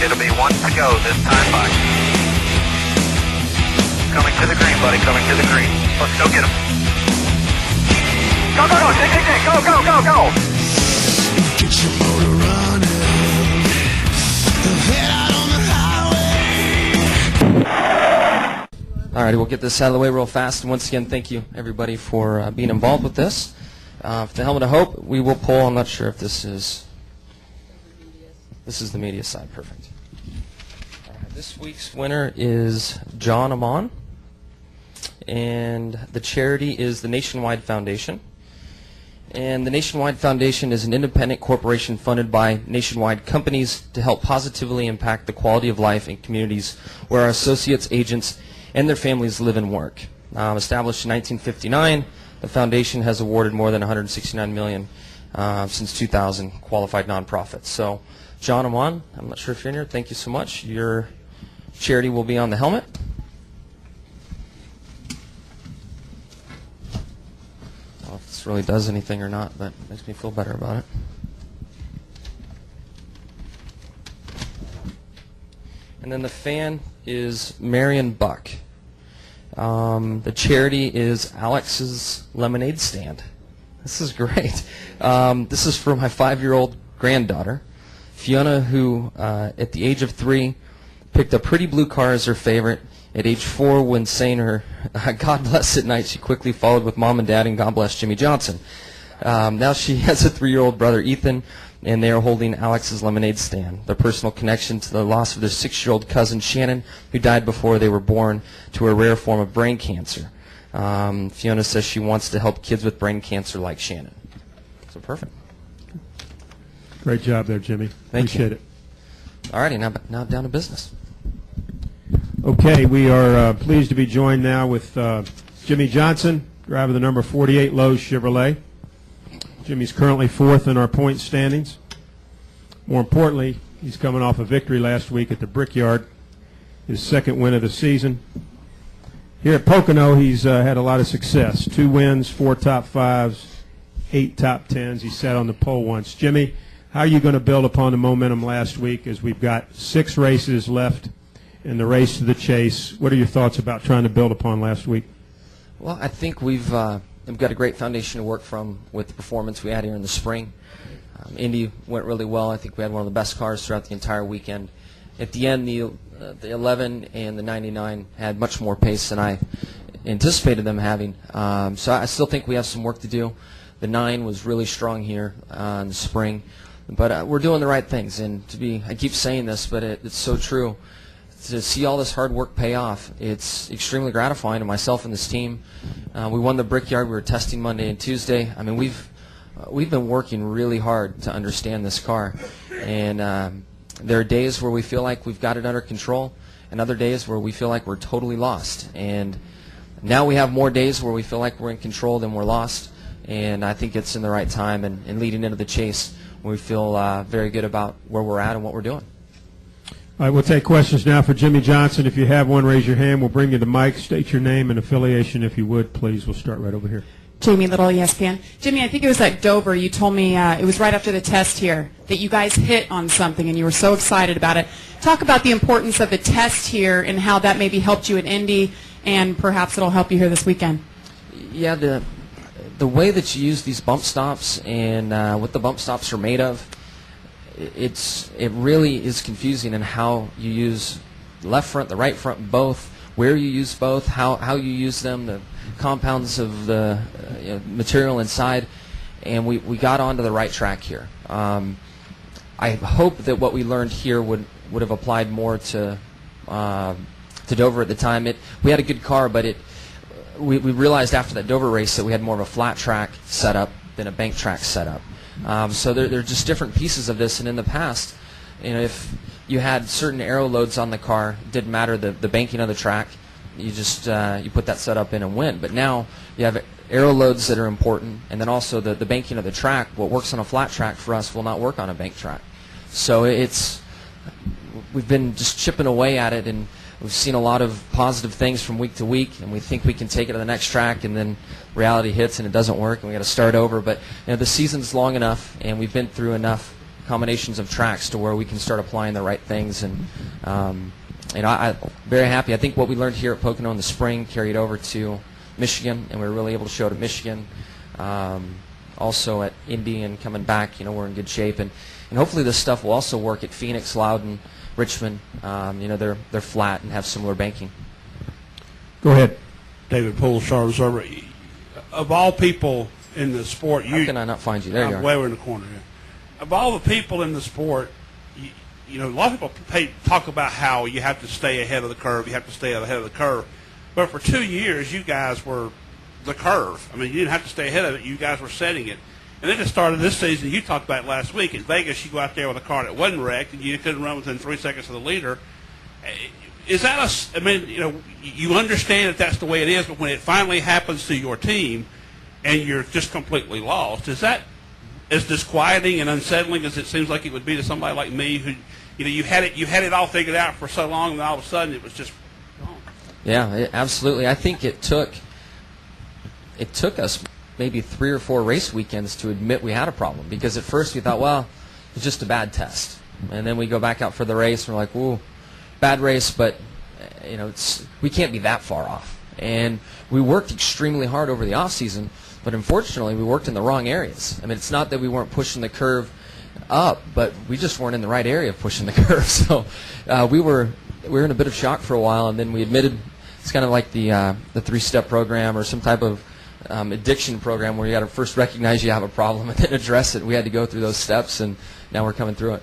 It'll be one to go this time by. Coming to the green, buddy, coming to the green. Let's go get him. Go, go, go, go, go, go, go. Get your motor running. Head out on the highway. All right, we'll get this out of the way real fast. And once again, thank you, everybody, for being involved with this. For the Helmet of Hope, we will pull. I'm not sure if this is the media side. Perfect. All right, this week's winner is John Amon. And the charity is the Nationwide Foundation. And the Nationwide Foundation is an independent corporation funded by nationwide companies to help positively impact the quality of life in communities where our associates, agents, and their families live and work. Established in 1959, the foundation has awarded more than $169 million since 2000 qualified nonprofits. So, John Amon, I'm not sure if you're in here. Thank you so much. Your charity will be on the helmet. I don't know if this really does anything or not, but it makes me feel better about it. And then the fan is Marion Buck. The charity is Alex's Lemonade Stand. This is great. This is for my 5-year-old granddaughter, Fiona, who at the age of 3 picked a pretty blue car as her favorite. At age 4, when saying her God bless at night, she quickly followed with Mom and Dad and God bless Jimmie Johnson. Now she has a 3-year-old brother, Ethan, and they are holding Alex's Lemonade Stand, their personal connection to the loss of their 6-year-old cousin, Shannon, who died before they were born to a rare form of brain cancer. Fiona says she wants to help kids with brain cancer like Shannon. So perfect. Great job there, Jimmy. Appreciate it. All righty, now down to business. Okay, we are pleased to be joined now with Jimmie Johnson, driver of the number 48 Lowe's Chevrolet. Jimmy's currently 4th in our point standings. More importantly, he's coming off a victory last week at the Brickyard, his 2nd win of the season. Here at Pocono, he's had a lot of success. 2 wins, 4 top 5s, 8 top 10s. He sat on the pole once. Jimmie, how are you going to build upon the momentum last week as we've got 6 races left in the race to the chase? What are your thoughts about trying to build upon last week? Well, I think we've got a great foundation to work from with the performance we had here in the spring. Indy went really well. I think we had one of the best cars throughout the entire weekend. At the end, the 11 and the 99 had much more pace than I anticipated them having. So I still think we have some work to do. The 9 was really strong here in the spring. But we're doing the right things. And I keep saying this, but it's so true. To see all this hard work pay off, it's extremely gratifying to myself and this team. We won the Brickyard. We were testing Monday and Tuesday. I mean, we've been working really hard to understand this car, and there are days where we feel like we've got it under control, and other days where we feel like we're totally lost. And now we have more days where we feel like we're in control than we're lost, and I think it's in the right time and leading into the chase. We feel very good about where we're at and what we're doing. All right, we'll take questions now for Jimmie Johnson. If you have one, raise your hand. We'll bring you the mic. State your name and affiliation, if you would, please. We'll start right over here. Jamie Little, ESPN. Jimmy, I think it was at Dover. You told me it was right after the test here that you guys hit on something and you were so excited about it. Talk about the importance of the test here and how that maybe helped you at Indy, and perhaps it'll help you here this weekend. Yeah, the way that you use these bump stops and what the bump stops are made of, it really is confusing in how you use the left front, the right front, both, where you use both, how you use them, the compounds of the material inside, and we got onto the right track here. I hope that what we learned here would have applied more to Dover at the time. We had a good car, but we realized after that Dover race that we had more of a flat track setup than a bank track setup. So there are just different pieces of this, and in the past, if you had certain aero loads on the car, it didn't matter the banking of the track, you just you put that setup in and win. But now you have aero loads that are important, and then also the banking of the track. What works on a flat track for us will not work on a bank track. So we've been just chipping away at it, and we've seen a lot of positive things from week to week, and we think we can take it to the next track, and then reality hits and it doesn't work, and we got to start over. But the season's long enough, and we've been through enough combinations of tracks to where we can start applying the right things. And I'm very happy. I think what we learned here at Pocono in the spring carried over to Michigan, and we were really able to show it at Michigan. Also at Indy and coming back, we're in good shape. And hopefully this stuff will also work at Phoenix, Loudon, Richmond. They're flat and have similar banking. Go ahead. David Poole, Star Observer. Of all people in the sport, How can I not find you? There you are. Way over in the corner here. Of all the people in the sport, a lot of people talk about how you have to stay ahead of the curve. You have to stay ahead of the curve. But for 2 years, you guys were the curve. I mean, you didn't have to stay ahead of it. You guys were setting it. And then it started this season. You talked about it last week. In Vegas, you go out there with a car that wasn't wrecked, and you couldn't run within 3 seconds of the leader. Is that you understand that that's the way it is, but when it finally happens to your team and you're just completely lost, is that as disquieting and unsettling as it seems like it would be to somebody like me who, you had it all figured out for so long, and all of a sudden it was just gone? Yeah, absolutely. I think it took us maybe 3 or 4 race weekends to admit we had a problem, because at first we thought, well, it's just a bad test. And then we go back out for the race and we're like, ooh, bad race, but we can't be that far off. And we worked extremely hard over the off season, but unfortunately we worked in the wrong areas. I mean, it's not that we weren't pushing the curve up, but we just weren't in the right area of pushing the curve. So we were in a bit of shock for a while, and then we admitted it's kind of like the 3-step program or some type of addiction program where you got to first recognize you have a problem and then address it. We had to go through those steps, and now we're coming through it.